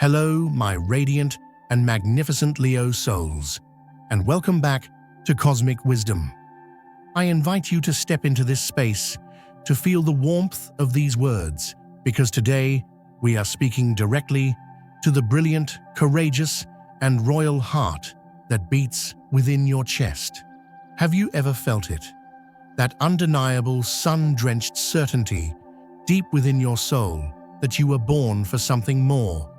Hello, my radiant and magnificent Leo souls, and welcome back to Cosmic Wisdom. I invite you to step into this space to feel the warmth of these words, because today we are speaking directly to the brilliant, courageous, and royal heart that beats within your chest. Have you ever felt it? That undeniable, sun-drenched certainty deep within your soul that you were born for something more.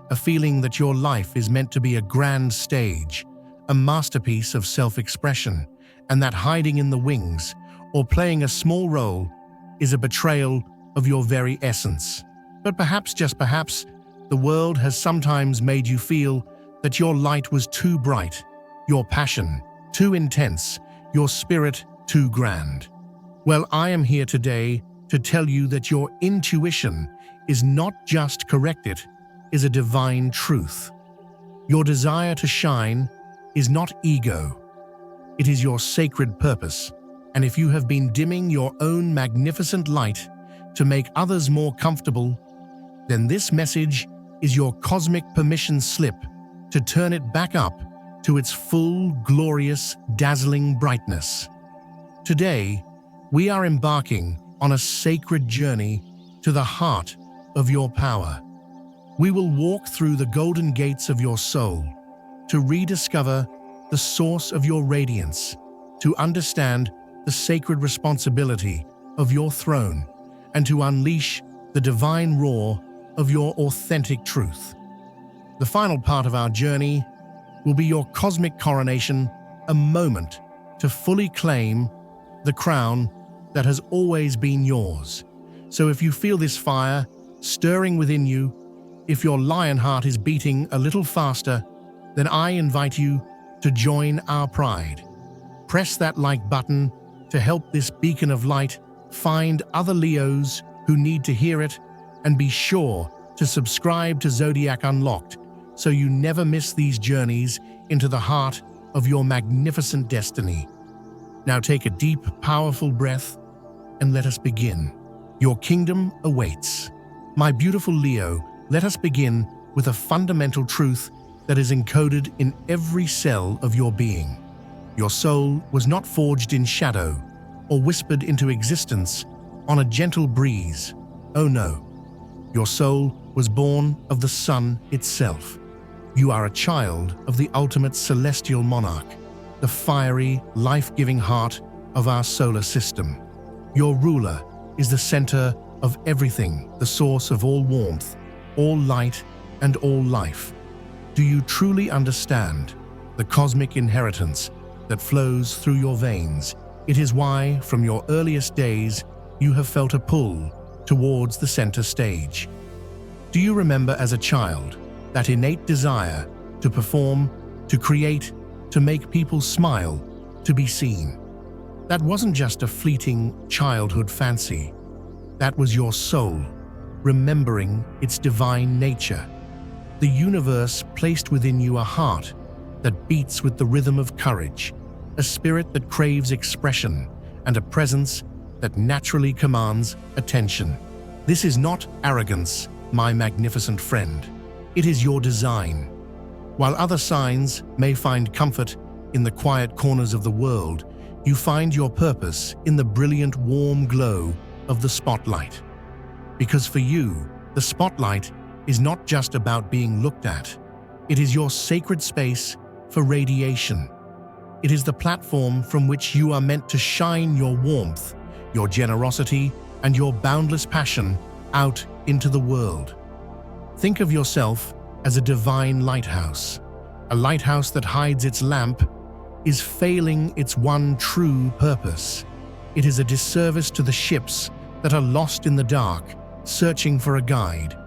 A feeling that your life is meant to be a grand stage, a masterpiece of self-expression, and that hiding in the wings or playing a small role is a betrayal of your very essence. But perhaps, just perhaps, the world has sometimes made you feel that your light was too bright, your passion too intense, your spirit too grand. Well, I am here today to tell you that your intuition is not just correct, it is a divine truth. Your desire to shine is not ego. It is your sacred purpose. And if you have been dimming your own magnificent light to make others more comfortable, then this message is your cosmic permission slip to turn it back up to its full, glorious, dazzling brightness. Today, we are embarking on a sacred journey to the heart of your power. We will walk through the golden gates of your soul to rediscover the source of your radiance, to understand the sacred responsibility of your throne, and to unleash the divine roar of your authentic truth. The final part of our journey will be your cosmic coronation, a moment to fully claim the crown that has always been yours. So if you feel this fire stirring within you, if your lion heart is beating a little faster, then I invite you to join our pride. Press that like button to help this beacon of light find other Leos who need to hear it, and be sure to subscribe to Zodiac Unlocked so you never miss these journeys into the heart of your magnificent destiny. Now take a deep, powerful breath and let us begin. Your kingdom awaits. My beautiful Leo, let us begin with a fundamental truth that is encoded in every cell of your being. Your soul was not forged in shadow or whispered into existence on a gentle breeze. Oh no, your soul was born of the sun itself. You are a child of the ultimate celestial monarch, the fiery, life-giving heart of our solar system. Your ruler is the center of everything, the source of all warmth, all light, and all life. Do you truly understand the cosmic inheritance that flows through your veins? It is why, from your earliest days, you have felt a pull towards the center stage. Do you remember as a child that innate desire to perform, to create, to make people smile, to be seen? That wasn't just a fleeting childhood fancy. That was your soul, remembering its divine nature. The universe placed within you a heart that beats with the rhythm of courage, a spirit that craves expression, and a presence that naturally commands attention. This is not arrogance, my magnificent friend. It is your design. While other signs may find comfort in the quiet corners of the world, you find your purpose in the brilliant, warm glow of the spotlight. Because for you, the spotlight is not just about being looked at. It is your sacred space for radiation. It is the platform from which you are meant to shine your warmth, your generosity, and your boundless passion out into the world. Think of yourself as a divine lighthouse. A lighthouse that hides its lamp is failing its one true purpose. It is a disservice to the ships that are lost in the dark, searching for a guide.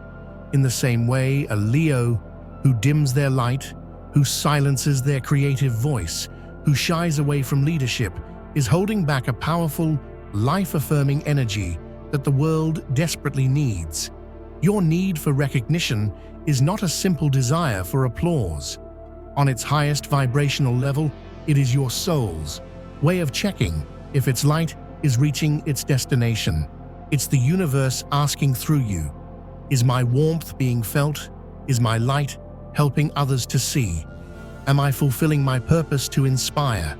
In the same way, a Leo who dims their light, who silences their creative voice, who shies away from leadership, is holding back a powerful, life-affirming energy that the world desperately needs. Your need for recognition is not a simple desire for applause. On its highest vibrational level, it is your soul's way of checking if its light is reaching its destination. It's the universe asking through you, is my warmth being felt? Is my light helping others to see? Am I fulfilling my purpose to inspire?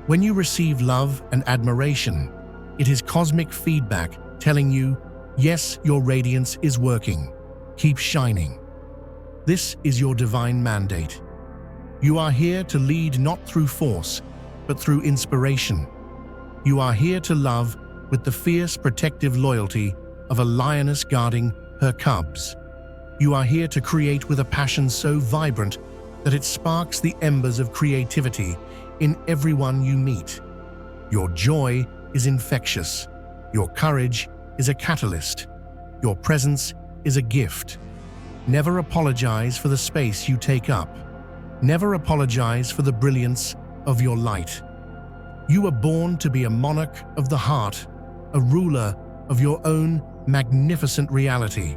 When you receive love and admiration, it is cosmic feedback telling you, yes, your radiance is working. Keep shining. This is your divine mandate. You are here to lead not through force, but through inspiration. You are here to love with the fierce protective loyalty of a lioness guarding her cubs. You are here to create with a passion so vibrant that it sparks the embers of creativity in everyone you meet. Your joy is infectious. Your courage is a catalyst. Your presence is a gift. Never apologize for the space you take up. Never apologize for the brilliance of your light. You were born to be a monarch of the heart, a ruler of your own magnificent reality.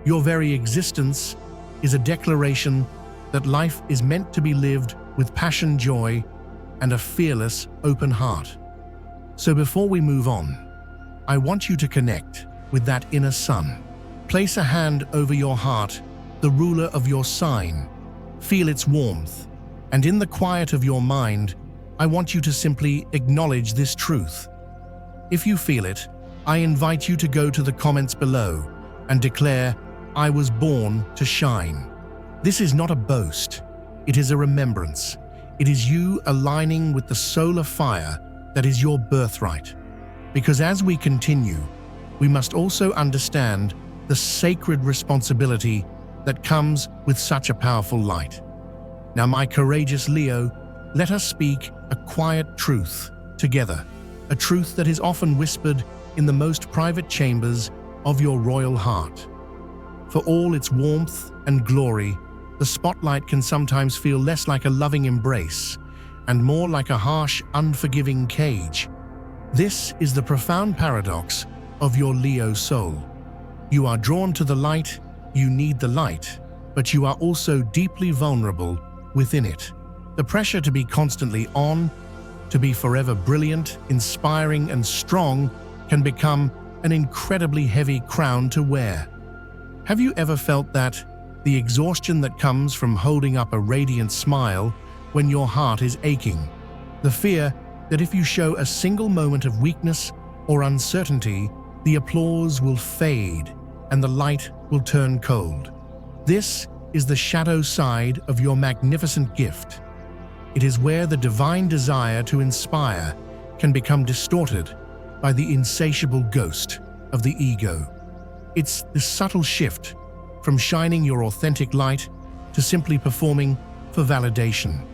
Your very existence is a declaration that life is meant to be lived with passion, joy, and a fearless, open heart. So before we move on, I want you to connect with that inner sun. Place a hand over your heart, the ruler of your sign. Feel its warmth, and in the quiet of your mind, I want you to simply acknowledge this truth. If you feel it, I invite you to go to the comments below and declare, I was born to shine. This is not a boast, it is a remembrance. It is you aligning with the solar fire that is your birthright. Because as we continue, we must also understand the sacred responsibility that comes with such a powerful light. Now, my courageous Leo, let us speak a quiet truth together, a truth that is often whispered in the most private chambers of your royal heart. For all its warmth and glory, the spotlight can sometimes feel less like a loving embrace and more like a harsh, unforgiving cage. This is the profound paradox of your Leo soul. You are drawn to the light, you need the light, but you are also deeply vulnerable within it. The pressure to be constantly on, to be forever brilliant, inspiring, and strong can become an incredibly heavy crown to wear. Have you ever felt that? The exhaustion that comes from holding up a radiant smile when your heart is aching. The fear that if you show a single moment of weakness or uncertainty, the applause will fade and the light will turn cold. This is the shadow side of your magnificent gift. It is where the divine desire to inspire can become distorted by the insatiable ghost of the ego. It's this subtle shift from shining your authentic light to simply performing for validation.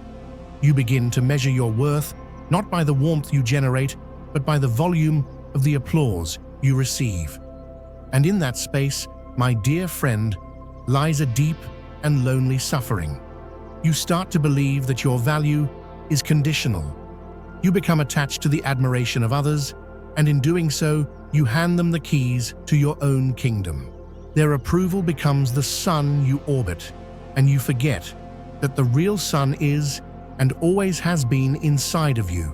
You begin to measure your worth not by the warmth you generate, but by the volume of the applause you receive. And in that space, my dear friend, lies a deep and lonely suffering. You start to believe that your value is conditional. You become attached to the admiration of others, and in doing so, you hand them the keys to your own kingdom. Their approval becomes the sun you orbit, and you forget that the real sun is and always has been inside of you.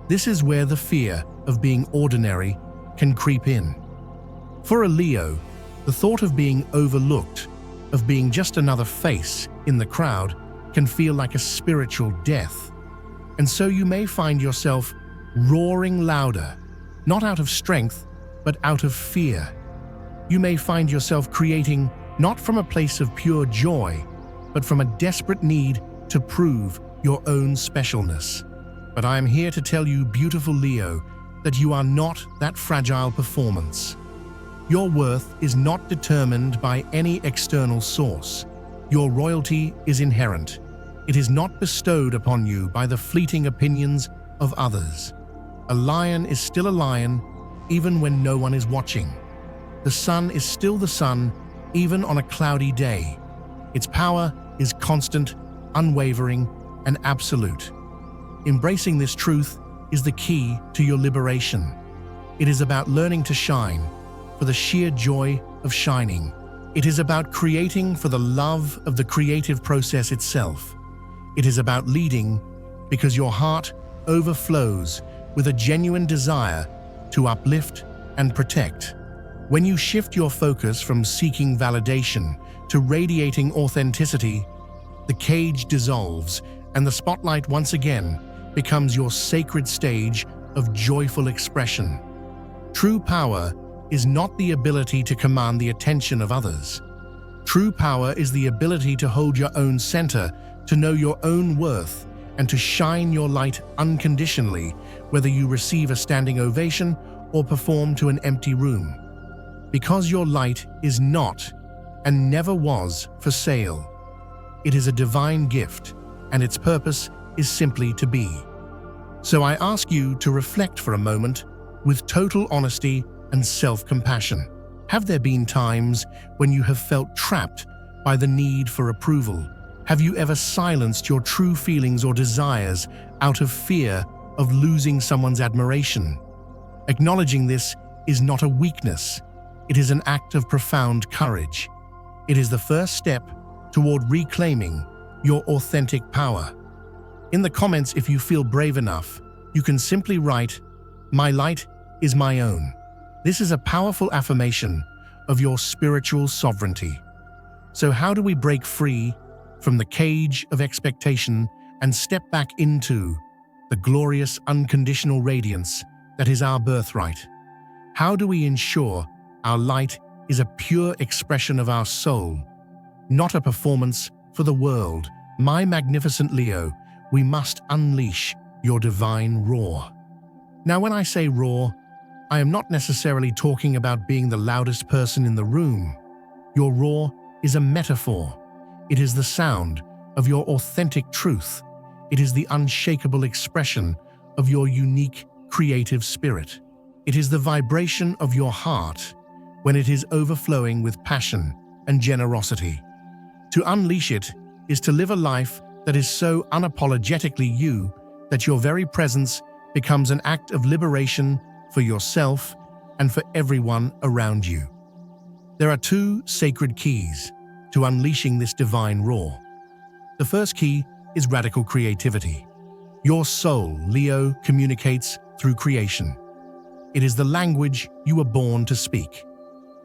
This is where the fear of being ordinary can creep in. For a Leo, the thought of being overlooked, of being just another face in the crowd, can feel like a spiritual death. And so you may find yourself roaring louder, not out of strength, but out of fear. You may find yourself creating not from a place of pure joy, but from a desperate need to prove your own specialness. But I am here to tell you, beautiful Leo, that you are not that fragile performance. Your worth is not determined by any external source. Your royalty is inherent. It is not bestowed upon you by the fleeting opinions of others. A lion is still a lion, even when no one is watching. The sun is still the sun, even on a cloudy day. Its power is constant, unwavering, and absolute. Embracing this truth is the key to your liberation. It is about learning to shine for the sheer joy of shining. It is about creating for the love of the creative process itself. It is about leading because your heart overflows with a genuine desire to uplift and protect. When you shift your focus from seeking validation to radiating authenticity, the cage dissolves and the spotlight once again becomes your sacred stage of joyful expression. True power is not the ability to command the attention of others. True power is the ability to hold your own center, to know your own worth, and to shine your light unconditionally, whether you receive a standing ovation or perform to an empty room. Because your light is not, and never was, for sale. It is a divine gift, and its purpose is simply to be. So I ask you to reflect for a moment with total honesty and self-compassion. Have there been times when you have felt trapped by the need for approval? Have you ever silenced your true feelings or desires out of fear of losing someone's admiration? Acknowledging this is not a weakness. It is an act of profound courage. It is the first step toward reclaiming your authentic power. In the comments, if you feel brave enough, you can simply write, "My light is my own." This is a powerful affirmation of your spiritual sovereignty. So how do we break free from the cage of expectation and step back into the glorious unconditional radiance that is our birthright? How do we ensure our light is a pure expression of our soul, not a performance for the world? My magnificent Leo, we must unleash your divine roar. Now, when I say roar, I am not necessarily talking about being the loudest person in the room. Your roar is a metaphor. It is the sound of your authentic truth. It is the unshakable expression of your unique creative spirit. It is the vibration of your heart when it is overflowing with passion and generosity. To unleash it is to live a life that is so unapologetically you that your very presence becomes an act of liberation for yourself and for everyone around you. There are two sacred keys to unleashing this divine roar. The first key is radical creativity. Your soul, Leo, communicates through creation. It is the language you were born to speak.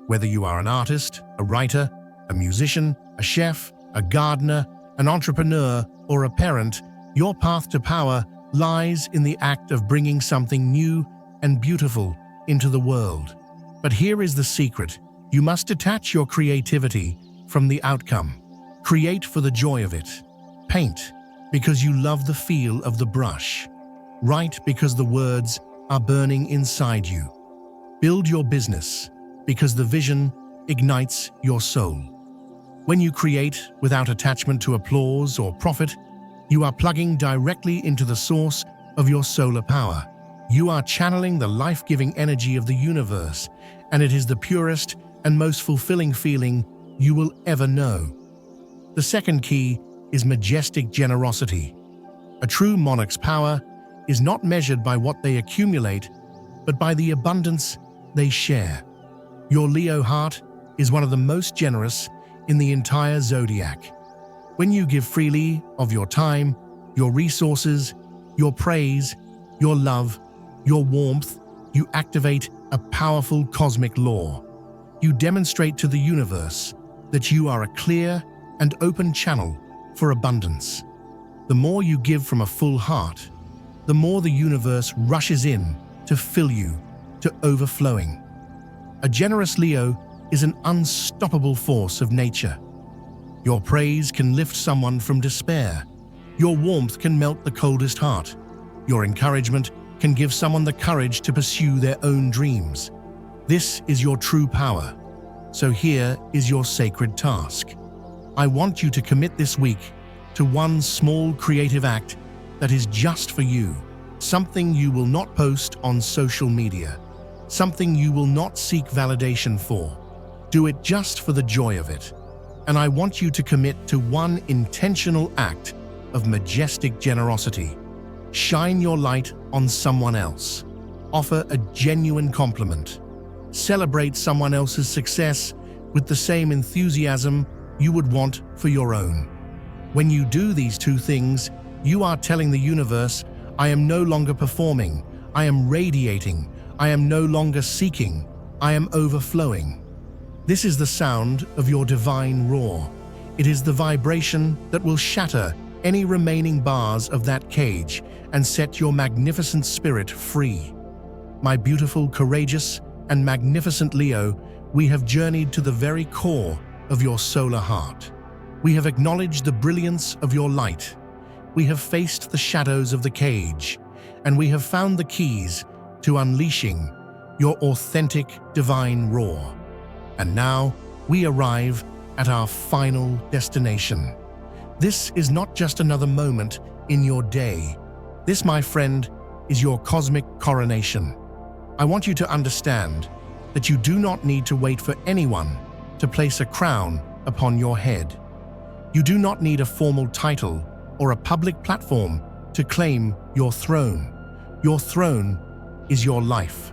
Whether you are an artist, a writer, a musician, a chef, a gardener, an entrepreneur, or a parent, your path to power lies in the act of bringing something new and beautiful into the world. But here is the secret. You must detach your creativity from the outcome. Create for the joy of it. Paint because you love the feel of the brush. Write because the words are burning inside you. Build your business because the vision ignites your soul. When you create without attachment to applause or profit, you are plugging directly into the source of your solar power. You are channeling the life-giving energy of the universe, and it is the purest and most fulfilling feeling you will ever know. The second key is majestic generosity. A true monarch's power is not measured by what they accumulate, but by the abundance they share. Your Leo heart is one of the most generous in the entire zodiac. When you give freely of your time, your resources, your praise, your love, your warmth, you activate a powerful cosmic law. You demonstrate to the universe that you are a clear and open channel for abundance. The more you give from a full heart, the more the universe rushes in to fill you to overflowing. A generous Leo is an unstoppable force of nature. Your praise can lift someone from despair. Your warmth can melt the coldest heart. Your encouragement can give someone the courage to pursue their own dreams. This is your true power. So here is your sacred task. I want you to commit this week to one small creative act that is just for you. Something you will not post on social media. Something you will not seek validation for. Do it just for the joy of it. And I want you to commit to one intentional act of majestic generosity. Shine your light on someone else. Offer a genuine compliment. Celebrate someone else's success with the same enthusiasm you would want for your own. When you do these two things, you are telling the universe, I am no longer performing, I am radiating, I am no longer seeking, I am overflowing. This is the sound of your divine roar. It is the vibration that will shatter any remaining bars of that cage and set your magnificent spirit free. My beautiful, courageous, and magnificent Leo, we have journeyed to the very core of your solar heart. We have acknowledged the brilliance of your light. We have faced the shadows of the cage, and we have found the keys to unleashing your authentic divine roar. And now we arrive at our final destination. This is not just another moment in your day. This, my friend, is your cosmic coronation. I want you to understand that you do not need to wait for anyone to place a crown upon your head. You do not need a formal title or a public platform to claim your throne. Your throne is your life.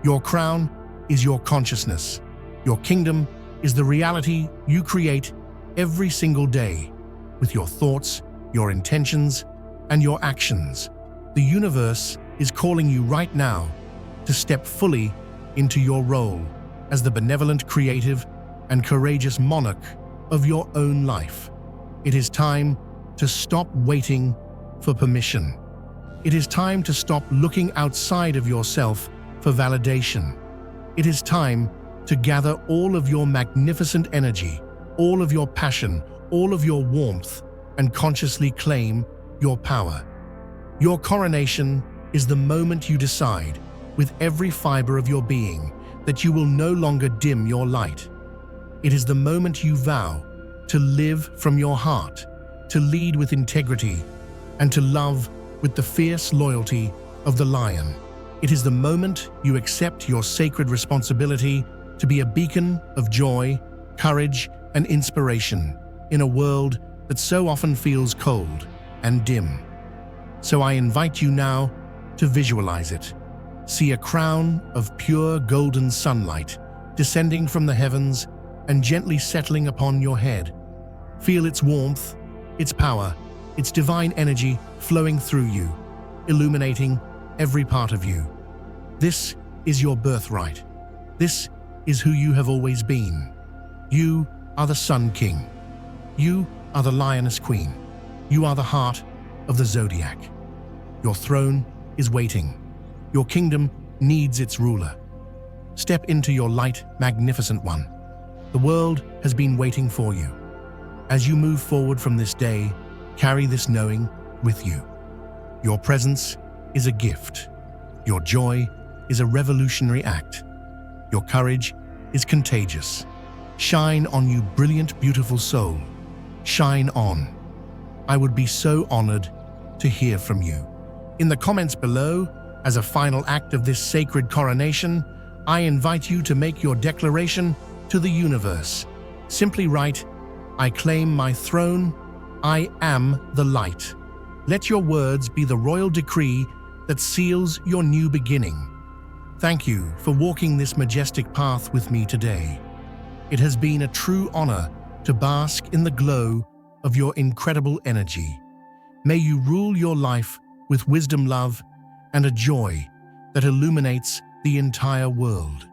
Your crown is your consciousness. Your kingdom is the reality you create every single day with your thoughts, your intentions, and your actions. The universe is calling you right now to step fully into your role as the benevolent, creative, and courageous monarch of your own life. It is time to stop waiting for permission. It is time to stop looking outside of yourself for validation. It is time to gather all of your magnificent energy, all of your passion, all of your warmth, and consciously claim your power. Your coronation is the moment you decide, with every fiber of your being, that you will no longer dim your light. It is the moment you vow to live from your heart, to lead with integrity, and to love with the fierce loyalty of the lion. It is the moment you accept your sacred responsibility to be a beacon of joy, courage, and inspiration in a world that so often feels cold and dim. So I invite you now to visualize it. See a crown of pure golden sunlight descending from the heavens and gently settling upon your head. Feel its warmth, its power, its divine energy flowing through you, illuminating every part of you. This is your birthright. This is who you have always been. You are the Sun King. You are the Lioness Queen. You are the heart of the Zodiac. Your throne is waiting. Your kingdom needs its ruler. Step into your light, magnificent one. The world has been waiting for you. As you move forward from this day, carry this knowing with you. Your presence is a gift. Your joy is a revolutionary act. Your courage is contagious. Shine on, you brilliant, beautiful soul. Shine on. I would be so honored to hear from you. In the comments below, as a final act of this sacred coronation, I invite you to make your declaration to the universe. Simply write, "I claim my throne. I am the light." Let your words be the royal decree that seals your new beginning. Thank you for walking this majestic path with me today. It has been a true honor to bask in the glow of your incredible energy. May you rule your life with wisdom, love, and a joy that illuminates the entire world.